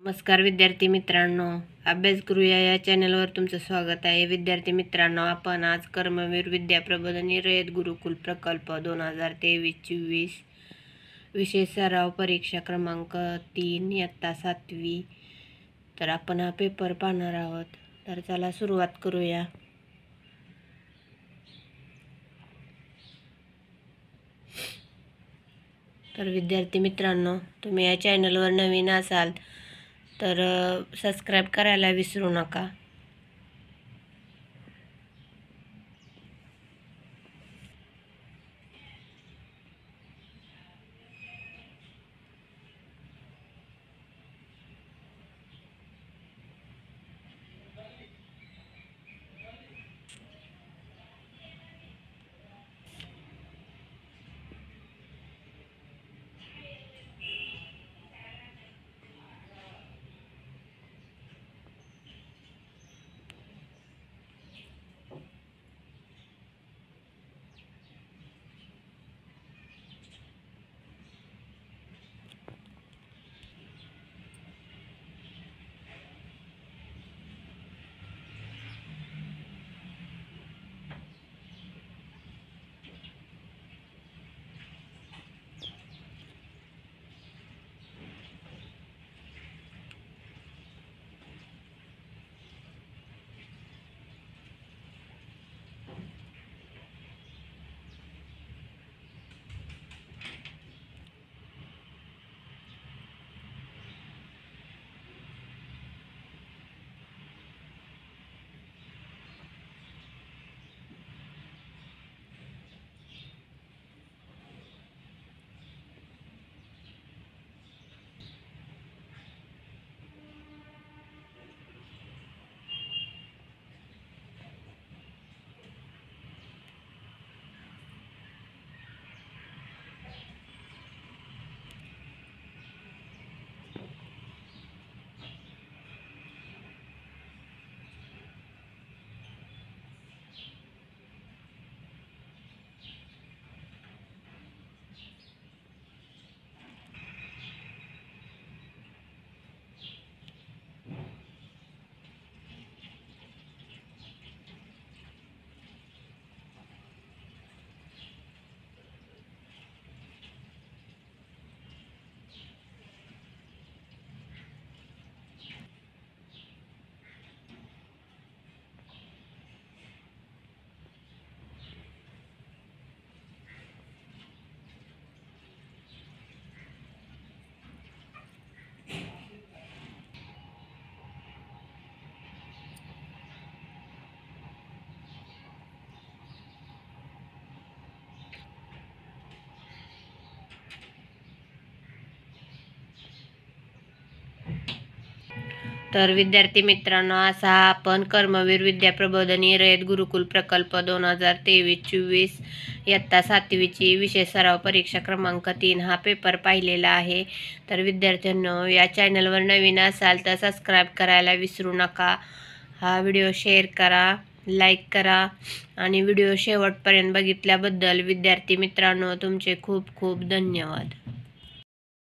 नमस्कार विद्यार्थी मित्रांनो, अभ्यास करूया या चॅनलवर तुमचं स्वागत आहे. विद्यार्थी मित्रांनो, आपण आज कर्मवीर विद्या प्रबोधिनी रयत गुरुकुल प्रकल्प 2023-24 विषय सराव परीक्षा क्रमांक 3 इयत्ता 7वी तर आपण हा पेपर पाहणार आहोत. तर चला सुरुवात करूया. तर विद्यार्थी मित्रांनो, तुम्ही या चॅनलवर नवीन असाल तर सबस्क्राईब करायला विसरू नका. तर विद्यार्थी मित्रांनो, असा आपण कर्मवीर विद्या प्रबोधिनी रयत गुरुकुल प्रकल्प 2023-24 इयत्ता 7वीची विषय सराव परीक्षा क्रमांक 3 हा पेपर पाहिलेला आहे. तर विद्यार्थ्यांनो, या चॅनलवर नवीन असाल तर सबस्क्राईब करायला विसरू नका. हा व्हिडिओ शेअर करा, लाईक करा आणि व्हिडिओ शेवटपर्यंत बघितल्याबद्दल विद्यार्थी मित्रांनो तुमचे खूप खूप धन्यवाद.